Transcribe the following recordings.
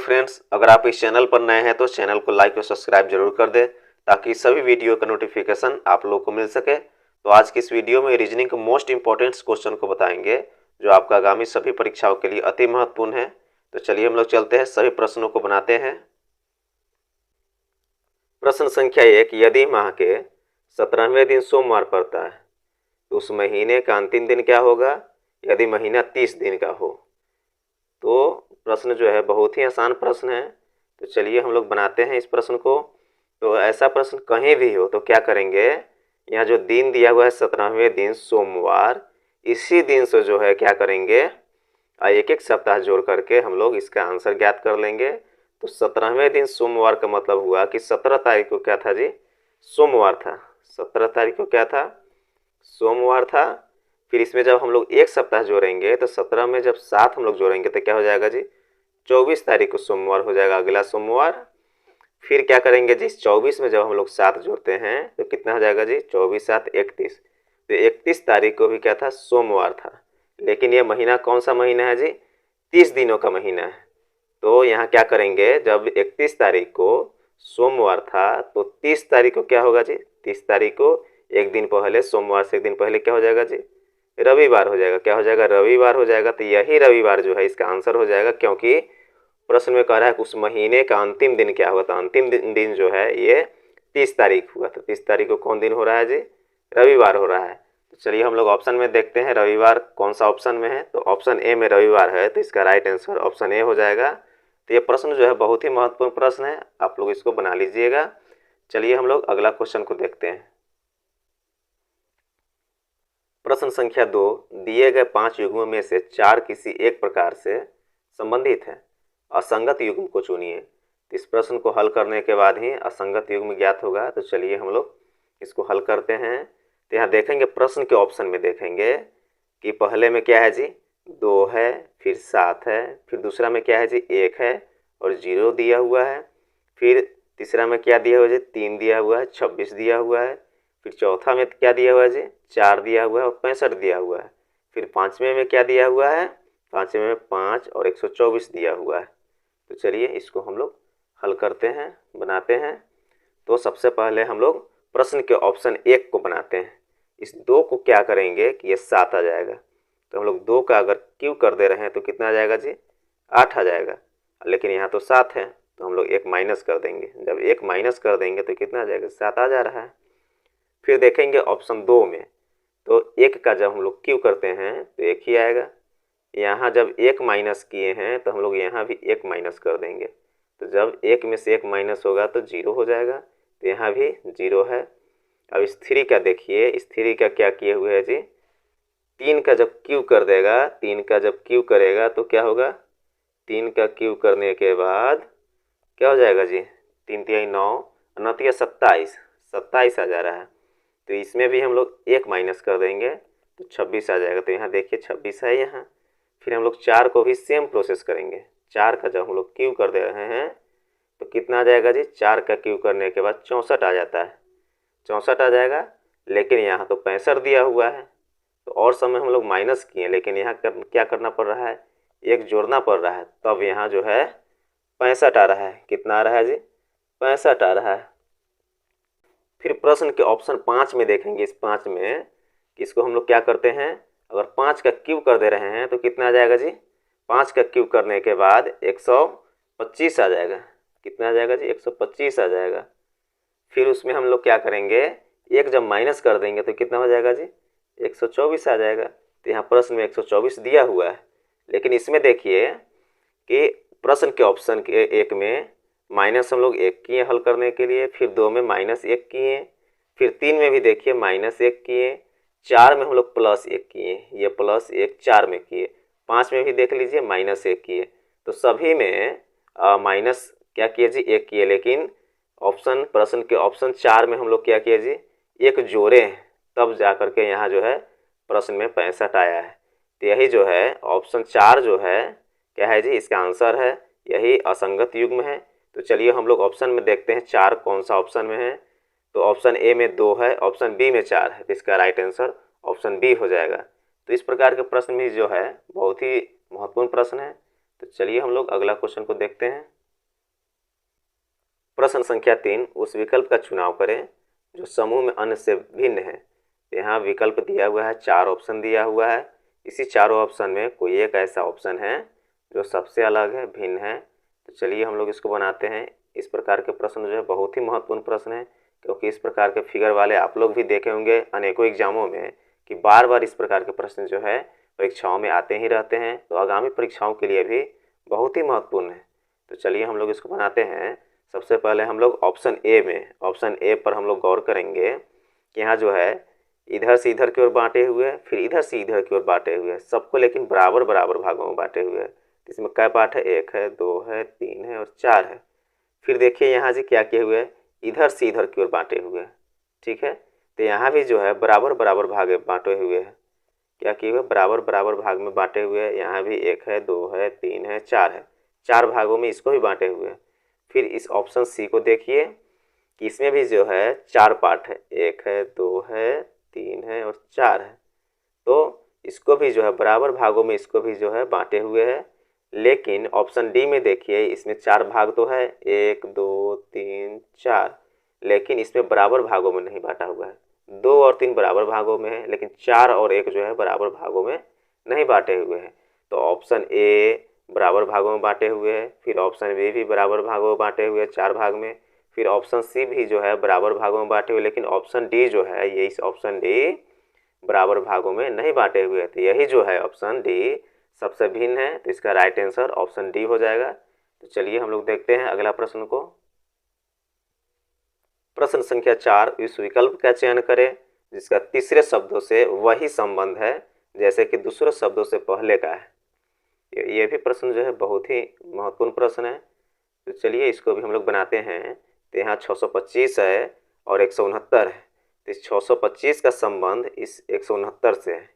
Friends, अगर आप इस चैनल पर नए हैं तो चैनल को लाइक और सब्सक्राइब जरूर कर दें ताकि सभी वीडियो का नोटिफिकेशन आप लोग को मिल सके। तो आज की इस वीडियो में रीजनिंग के मोस्ट इंपॉर्टेंट क्वेश्चन को बताएंगे जो आपका आगामी सभी परीक्षाओं के लिए अति महत्वपूर्ण है। तो चलिए हम लोग चलते हैं, सभी प्रश्नों को बनाते हैं। प्रश्न संख्या 1, यदि माह के 17वें दिन सोमवार पड़ता है तो उस महीने का अंतिम दिन क्या होगा यदि महीना 30 दिन का हो। तो प्रश्न जो है बहुत ही आसान प्रश्न है। तो चलिए हम लोग बनाते हैं इस प्रश्न को। तो ऐसा प्रश्न कहीं भी हो तो क्या करेंगे, यहाँ जो दिन दिया हुआ है 17वें दिन सोमवार, इसी दिन से जो है क्या करेंगे, एक एक सप्ताह जोड़ करके हम लोग इसका आंसर ज्ञात कर लेंगे। तो 17वें दिन सोमवार का मतलब हुआ कि 17 तारीख को क्या था जी, सोमवार था। 17 तारीख को क्या था, सोमवार था। फिर इसमें जब हम लोग एक सप्ताह जोड़ेंगे तो 17 में जब 7 हम लोग जोड़ेंगे तो क्या हो जाएगा जी, 24 तारीख को सोमवार हो जाएगा, अगला सोमवार। फिर क्या करेंगे जी, 24 में जब हम लोग 7 जोड़ते हैं तो कितना हो जाएगा जी, 24 7 31। तो 31 तारीख को भी क्या था, सोमवार था। लेकिन ये महीना कौन सा महीना है जी, 30 दिनों का महीना है। तो यहाँ क्या करेंगे, जब 31 तारीख को सोमवार था तो 30 तारीख को क्या होगा जी, 30 तारीख को एक दिन पहले, सोमवार से एक दिन पहले क्या हो जाएगा जी, रविवार हो जाएगा। क्या हो जाएगा, रविवार हो जाएगा। तो यही रविवार जो है इसका आंसर हो जाएगा, क्योंकि प्रश्न में कह रहा है कि उस महीने का अंतिम दिन क्या होगा। तो अंतिम दिन जो है ये 30 तारीख हुआ। तो 30 तारीख को कौन दिन हो रहा है जी, रविवार हो रहा है। तो चलिए हम लोग ऑप्शन में देखते हैं रविवार कौन सा ऑप्शन में है। तो ऑप्शन ए में रविवार है, तो इसका राइट आंसर ऑप्शन ए हो जाएगा। तो ये प्रश्न जो है बहुत ही महत्वपूर्ण प्रश्न है, आप लोग इसको बना लीजिएगा। चलिए हम लोग अगला क्वेश्चन को देखते हैं। प्रश्न संख्या 2, दिए गए 5 युग्मों में से 4 किसी एक प्रकार से संबंधित है, असंगत युग्म को चुनिए। इस प्रश्न को हल करने के बाद ही असंगत युग्म ज्ञात होगा। तो चलिए हम लोग इसको हल करते हैं। तो यहाँ देखेंगे प्रश्न के ऑप्शन में देखेंगे कि पहले में क्या है जी, 2 है, फिर 7 है, फिर दूसरा में क्या है जी, 1 है और 0 दिया हुआ है। फिर तीसरा में क्या दिया हुआ है जी, 3 दिया हुआ है, 26 दिया हुआ है। फिर चौथा में क्या दिया हुआ है जी, 4 दिया हुआ है और 65 दिया हुआ है। फिर पाँचवें में क्या दिया हुआ है, पाँचवें में 5 और 124 दिया हुआ है। तो चलिए इसको हम लोग हल करते हैं, बनाते हैं। तो सबसे पहले हम लोग प्रश्न के ऑप्शन 1 को बनाते हैं। इस 2 को क्या करेंगे कि ये 7 आ जाएगा। तो हम लोग 2 का अगर क्यू कर दे रहे हैं तो कितना आ जाएगा जी, 8 आ जाएगा। लेकिन यहाँ तो 7 है तो हम लोग 1 माइनस कर देंगे। जब 1 माइनस कर देंगे तो कितना आ जाएगा, 7 आ जा रहा है। फिर देखेंगे ऑप्शन 2 में, तो 1 का जब हम लोग क्यू करते हैं तो 1 ही आएगा। यहाँ जब 1 माइनस किए हैं तो हम लोग यहाँ भी 1 माइनस कर देंगे। तो जब 1 में से 1 माइनस होगा तो 0 हो जाएगा। तो यहाँ भी 0 है। अब इस 3 का देखिए, इस 3 का क्या किए हुए है जी, 3 का जब क्यू कर देगा, 3 का जब क्यू करेगा तो क्या होगा, 3 का क्यू करने के बाद क्या हो जाएगा जी, 3 3 9 9 27, 27 आ जा रहा है। तो इसमें भी हम लोग 1 माइनस कर देंगे तो 26 आ जाएगा। तो यहाँ देखिए 26 है यहाँ। फिर हम लोग 4 को भी सेम प्रोसेस करेंगे। 4 का जब हम लोग क्यू कर दे रहे हैं तो कितना आ जाएगा जी, 4 का क्यू करने के बाद 64 आ जाता है, 64 आ जाएगा। लेकिन यहाँ तो 65 दिया हुआ है, तो और समय हम लोग माइनस किए, लेकिन यहाँ क्या करना पड़ रहा है, 1 जोड़ना पड़ रहा है। तब यहाँ जो है 65 आ रहा है। कितना आ रहा है जी, 65 आ रहा है। फिर प्रश्न के ऑप्शन 5 में देखेंगे, इस 5 में इसको हम लोग क्या करते हैं, अगर 5 का क्यूब कर दे रहे हैं तो कितना आ जाएगा जी, 5 का क्यूब करने के बाद 125 आ जाएगा। कितना आ जाएगा जी, 125 आ जाएगा। फिर उसमें हम लोग क्या करेंगे, 1 जब माइनस कर देंगे तो कितना हो जाएगा जी, 124 आ जाएगा। तो यहाँ प्रश्न में 124 दिया हुआ है, लेकिन इसमें देखिए कि प्रश्न के ऑप्शन के 1 में माइनस हम लोग 1 किए हल करने के लिए, फिर 2 में -1 किए, फिर 3 में भी देखिए -1 किए, 4 में हम लोग +1 किए, ये +1 4 में किए, 5 में भी देख लीजिए -1 किए। तो सभी में माइनस क्या किए जी, 1 किए। लेकिन ऑप्शन प्रश्न के ऑप्शन 4 में हम लोग क्या किए जी, 1 जोड़े, तब जा करके यहाँ जो है प्रश्न में 65 आया है। तो यही जो है ऑप्शन 4 जो है क्या है जी, इसका आंसर है, यही असंगत युग्म है। तो चलिए हम लोग ऑप्शन में देखते हैं 4 कौन सा ऑप्शन में है। तो ऑप्शन ए में 2 है, ऑप्शन बी में 4 है। तो इसका राइट आंसर ऑप्शन बी हो जाएगा। तो इस प्रकार के प्रश्न भी जो है बहुत ही महत्वपूर्ण प्रश्न है। तो चलिए हम लोग अगला क्वेश्चन को देखते हैं। प्रश्न संख्या 3, उस विकल्प का चुनाव करें जो समूह में अन्य से भिन्न है। यहाँ विकल्प दिया हुआ है, 4 ऑप्शन दिया हुआ है। इसी चारों ऑप्शन में कोई एक ऐसा ऑप्शन है जो सबसे अलग है, भिन्न है। तो चलिए हम लोग इसको बनाते हैं। इस प्रकार के प्रश्न जो है बहुत ही महत्वपूर्ण प्रश्न है, क्योंकि इस प्रकार के फिगर वाले आप लोग भी देखे होंगे अनेकों एग्जामों में कि बार बार इस प्रकार के प्रश्न जो है परीक्षाओं में आते ही रहते हैं। तो आगामी परीक्षाओं के लिए भी बहुत ही महत्वपूर्ण है। तो चलिए हम लोग इसको बनाते हैं। सबसे पहले हम लोग ऑप्शन ए पर हम लोग गौर करेंगे कि यहाँ जो है इधर से इधर की ओर बांटे हुए, फिर इधर से इधर की ओर बांटे हुए, सबको लेकिन बराबर बराबर भागों में बांटे हुए हैं। इसमें क्या पार्ट है, 1 है, 2 है, 3 है और 4 है। फिर देखिए यहाँ जी क्या किए हुए, इधर से इधर की ओर बांटे हुए हैं। ठीक है, तो यहाँ भी जो है बराबर बराबर भाग बांटे हुए हैं। क्या किए हुए, बराबर बराबर भाग में बांटे हुए हैं। यहाँ भी 1 है, 2 है, 3 है, 4 है, 4 भागों में इसको भी बांटे हुए हैं। फिर इस ऑप्शन सी को देखिए कि इसमें भी जो है 4 पार्ट है, 1 है, 2 है, 3 है और 4 है। तो इसको भी जो है बराबर भागों में इसको भी जो है बांटे हुए हैं। लेकिन ऑप्शन डी में देखिए इसमें 4 भाग तो है, 1 2 3 4, लेकिन इसमें बराबर भागों में नहीं बांटा हुआ है। 2 और 3 बराबर भागों में है, लेकिन 4 और 1 जो है बराबर भागों में नहीं बांटे हुए हैं। तो ऑप्शन ए बराबर भागों में बांटे हुए हैं, फिर ऑप्शन बी भी बराबर भागों में बांटे हुए 4 भाग में, फिर ऑप्शन सी भी जो है बराबर भागों में बांटे हुए, लेकिन ऑप्शन डी जो है ये इस ऑप्शन डी बराबर भागों में नहीं बांटे हुए थे। यही जो है ऑप्शन डी सबसे भिन्न है। तो इसका राइट आंसर ऑप्शन डी हो जाएगा। तो चलिए हम लोग देखते हैं अगला प्रश्न को। प्रश्न संख्या 4, इस विकल्प का चयन करें जिसका तीसरे शब्दों से वही संबंध है जैसे कि दूसरे शब्दों से पहले का है। ये भी प्रश्न जो है बहुत ही महत्वपूर्ण प्रश्न है। तो चलिए इसको भी हम लोग बनाते हैं। तो यहाँ 625 है और 169 है। तो इस 625 का संबंध इस 169 से है।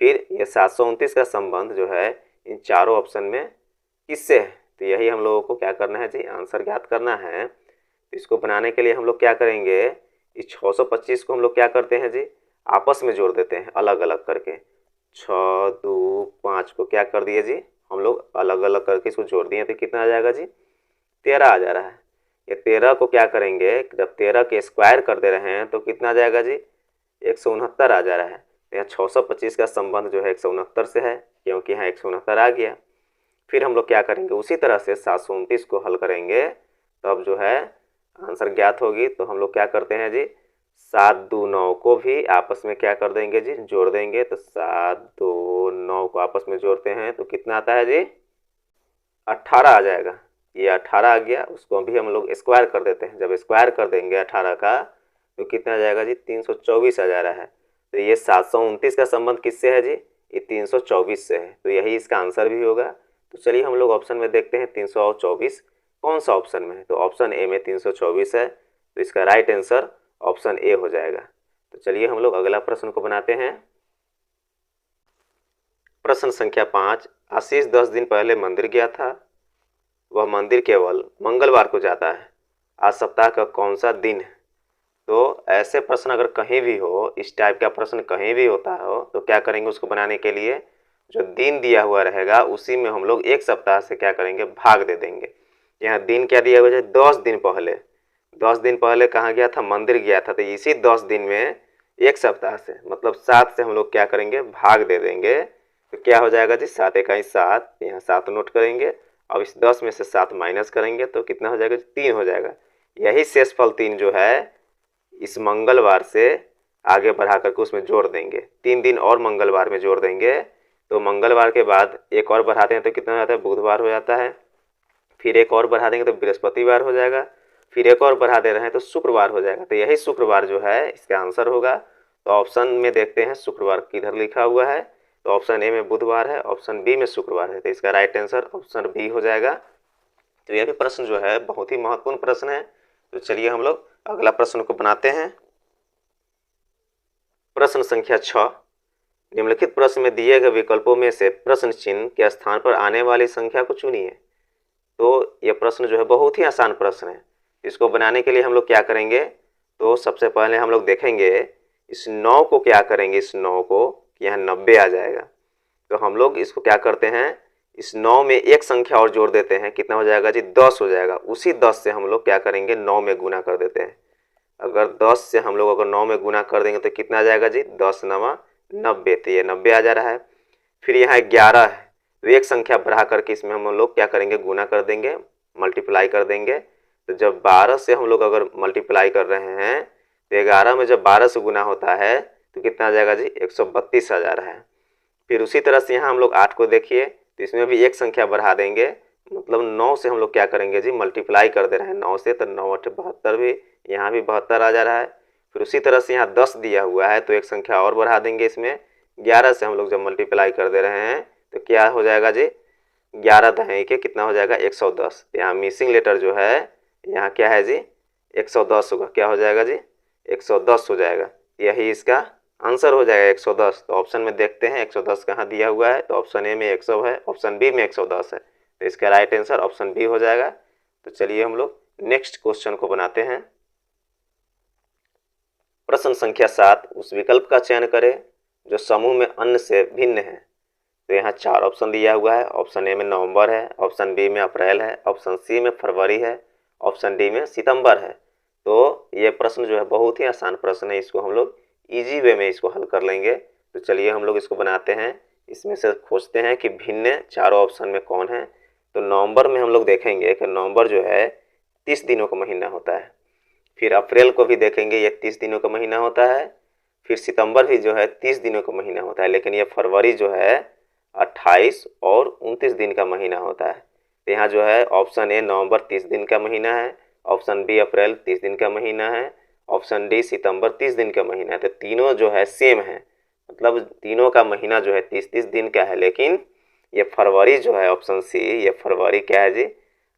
फिर ये 729 का संबंध जो है इन चारों ऑप्शन में किससे है। तो यही हम लोगों को क्या करना है जी, आंसर ज्ञात करना है। तो इसको बनाने के लिए हम लोग क्या करेंगे, इस 625 को हम लोग क्या करते हैं जी, आपस में जोड़ देते हैं अलग अलग करके। 6 2 5 को क्या कर दिए जी, हम लोग अलग अलग करके इसको जोड़ दिए। तो कितना आ जाएगा जी, 13 आ जा रहा है। ये 13 को क्या करेंगे, जब 13 के स्क्वायर कर दे रहे हैं तो कितना आ जाएगा जी, 169 आ जा रहा है। तो यहाँ 625 का संबंध जो है 169 से है, क्योंकि यहाँ 169 आ गया। फिर हम लोग क्या करेंगे, उसी तरह से 729 को हल करेंगे तब जो है आंसर ज्ञात होगी। तो हम लोग क्या करते हैं जी, 7 2 9 को भी आपस में क्या कर देंगे जी, जोड़ देंगे। तो 7 2 9 को आपस में जोड़ते हैं तो कितना आता है जी, 18 आ जाएगा। ये 18 आ गया, उसको भी हम लोग स्क्वायर कर देते हैं। जब स्क्वायर कर देंगे 18 का तो कितना आ जाएगा जी, 324 आ जा रहा है। तो ये 729 का संबंध किससे है जी, ये 324 से है। तो यही इसका आंसर भी होगा। तो चलिए हम लोग ऑप्शन में देखते हैं 324 कौन सा ऑप्शन में है। तो ऑप्शन ए में 324 है। तो इसका राइट आंसर ऑप्शन ए हो जाएगा। तो चलिए हम लोग अगला प्रश्न को बनाते हैं। प्रश्न संख्या 5, आशीष 10 दिन पहले मंदिर गया था। वह मंदिर केवल मंगलवार को जाता है। आज सप्ताह का कौन सा दिन है। तो ऐसे प्रश्न अगर कहीं भी हो, इस टाइप का प्रश्न कहीं भी होता हो, तो क्या करेंगे, उसको बनाने के लिए जो दिन दिया हुआ रहेगा उसी में हम लोग एक सप्ताह से क्या करेंगे, भाग दे देंगे। यहाँ दिन क्या दिया हुआ है, 10 दिन पहले। 10 दिन पहले कहाँ गया था, मंदिर गया था। तो इसी 10 दिन में एक सप्ताह से मतलब 7 से हम लोग क्या करेंगे, भाग दे देंगे। तो क्या हो जाएगा जी, 7 इकाई 7, यहाँ 7 नोट करेंगे। अब इस 10 में से 7 माइनस करेंगे तो कितना हो जाएगा, 3 हो जाएगा। यही शेषफल 3 जो है इस मंगलवार से आगे बढ़ा करके उसमें जोड़ देंगे। 3 दिन और मंगलवार में जोड़ देंगे। तो मंगलवार के बाद एक और बढ़ाते हैं तो कितना हो जाता है, बुधवार हो जाता है। फिर एक और बढ़ा देंगे तो बृहस्पतिवार हो जाएगा। फिर एक और बढ़ा दे रहे हैं तो शुक्रवार हो जाएगा। तो यही शुक्रवार जो है इसका आंसर होगा। तो ऑप्शन में देखते हैं शुक्रवार किधर लिखा हुआ है। तो ऑप्शन ए में बुधवार है, ऑप्शन बी में शुक्रवार है। तो इसका राइट आंसर ऑप्शन बी हो जाएगा। तो यह भी प्रश्न जो है बहुत ही महत्वपूर्ण प्रश्न है। तो चलिए हम लोग अगला प्रश्न को बनाते हैं। प्रश्न संख्या 6, निम्नलिखित प्रश्न में दिए गए विकल्पों में से प्रश्न चिन्ह के स्थान पर आने वाली संख्या को चुनिए। तो यह प्रश्न जो है बहुत ही आसान प्रश्न है। इसको बनाने के लिए हम लोग क्या करेंगे, तो सबसे पहले हम लोग देखेंगे इस 9 को क्या करेंगे, इस 9 को यहाँ 90 आ जाएगा। तो हम लोग इसको क्या करते हैं, इस 9 में एक संख्या और जोड़ देते हैं, कितना हो जाएगा जी 10 हो जाएगा। उसी 10 से हम लोग क्या करेंगे 9 में गुना कर देते हैं। अगर 10 से हम लोग अगर 9 में गुना कर देंगे तो कितना आ जाएगा जी 10 9 90, तो ये 90 आ जा रहा है। फिर यहाँ 11 है, तो एक संख्या बढ़ा करके इसमें हम लोग क्या करेंगे गुना कर देंगे, मल्टीप्लाई कर देंगे। तो जब 12 से हम लोग अगर मल्टीप्लाई कर रहे हैं तो 11 में जब 12 से गुना होता है तो कितना आ जाएगा जी 132 आ जा रहा है। फिर उसी तरह से यहाँ हम लोग 8 को देखिए, तो इसमें भी एक संख्या बढ़ा देंगे, मतलब 9 से हम लोग क्या करेंगे जी मल्टीप्लाई कर दे रहे हैं 9 से, तो 9 8 72 भी, यहाँ भी 72 आ जा रहा है। फिर उसी तरह से यहाँ 10 दिया हुआ है तो एक संख्या और बढ़ा देंगे इसमें, 11 से हम लोग जब मल्टीप्लाई कर दे रहे हैं तो क्या हो जाएगा जी 11 दहें के कितना हो जाएगा 110। यहाँ मिसिंग लेटर जो है यहाँ क्या है जी 110 होगा, क्या हो जाएगा जी 110 हो जाएगा। यही इसका आंसर हो जाएगा 110। तो ऑप्शन में देखते हैं 110 कहाँ दिया हुआ है, तो ऑप्शन ए में 100 है, ऑप्शन बी में 110 है, तो इसका राइट आंसर ऑप्शन बी हो जाएगा। तो चलिए हम लोग नेक्स्ट क्वेश्चन को बनाते हैं। प्रश्न संख्या 7, उस विकल्प का चयन करें जो समूह में अन्य से भिन्न है। तो यहाँ 4 ऑप्शन दिया हुआ है, ऑप्शन ए में नवंबर है, ऑप्शन बी में अप्रैल है, ऑप्शन सी में फरवरी है, ऑप्शन डी में सितंबर है। तो ये प्रश्न जो है बहुत ही आसान प्रश्न है, इसको हम लोग इजी वे में इसको हल कर लेंगे। तो चलिए हम लोग इसको बनाते हैं, इसमें से खोजते हैं कि भिन्न चारों ऑप्शन में कौन है। तो नवंबर में हम लोग देखेंगे कि नवंबर जो है 30 दिनों का महीना होता है। फिर अप्रैल को भी देखेंगे, ये 30 दिनों का महीना होता है। फिर सितंबर भी जो है 30 दिनों का महीना होता है, लेकिन ये फरवरी जो है 28 और 29 दिन का महीना होता है। तो यहाँ जो है ऑप्शन ए नवंबर 30 दिन का महीना है, ऑप्शन बी अप्रैल 30 दिन का महीना है, ऑप्शन डी सितंबर 30 दिन का महीना है। तो तीनों जो है सेम है, मतलब तीनों का महीना जो है 30-30 दिन का है, लेकिन ये फरवरी जो है ऑप्शन सी, ये फरवरी क्या है जी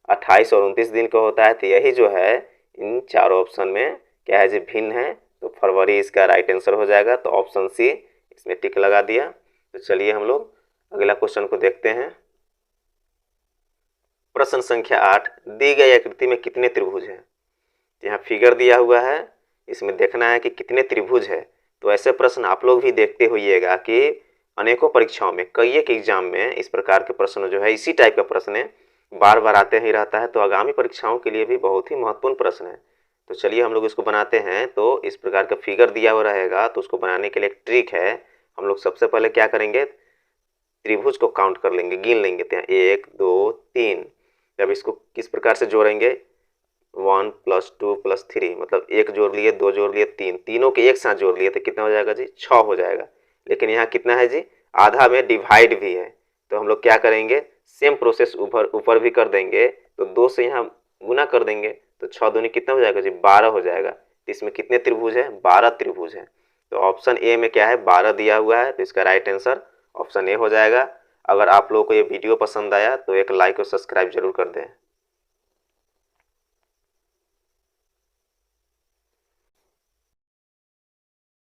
28 और 29 दिन का होता है। तो यही जो है इन चारों ऑप्शन में क्या है जी भिन्न है, तो फरवरी इसका राइट आंसर हो जाएगा। तो ऑप्शन सी इसमें टिक लगा दिया। तो चलिए हम लोग अगला क्वेश्चन को देखते हैं। प्रश्न संख्या 8, दी गई आकृति में कितने त्रिभुज हैं। यहाँ फिगर दिया हुआ है, इसमें देखना है कि कितने त्रिभुज है। तो ऐसे प्रश्न आप लोग भी देखते होइएगा कि अनेकों परीक्षाओं में, कई एक एग्जाम में इस प्रकार के प्रश्न जो है इसी टाइप का प्रश्न बार बार आते ही रहता है। तो आगामी परीक्षाओं के लिए भी बहुत ही महत्वपूर्ण प्रश्न है। तो चलिए हम लोग इसको बनाते हैं। तो इस प्रकार का फिगर दिया हुआ रहेगा, तो उसको बनाने के लिए एक ट्रिक है। हम लोग सबसे पहले क्या करेंगे, त्रिभुज को काउंट कर लेंगे, गिन लेंगे। तो 1 2 3, जब इसको किस प्रकार से जोड़ेंगे 1 + 2 + 3, मतलब 1 जोड़ लिए, 2 जोड़ लिए, 3, तीनों के एक साथ जोड़ लिए तो कितना हो जाएगा जी 6 हो जाएगा। लेकिन यहाँ कितना है जी आधा में डिवाइड भी है। तो हम लोग क्या करेंगे सेम प्रोसेस ऊपर भी कर देंगे। तो 2 से यहाँ गुना कर देंगे तो 6 दूनी कितना हो जाएगा जी 12 हो जाएगा। तो इसमें कितने त्रिभुज है 12 त्रिभुज है। तो ऑप्शन ए में क्या है 12 दिया हुआ है, तो इसका राइट आंसर ऑप्शन ए हो जाएगा। अगर आप लोगों को ये वीडियो पसंद आया तो एक लाइक और सब्सक्राइब जरूर कर दें।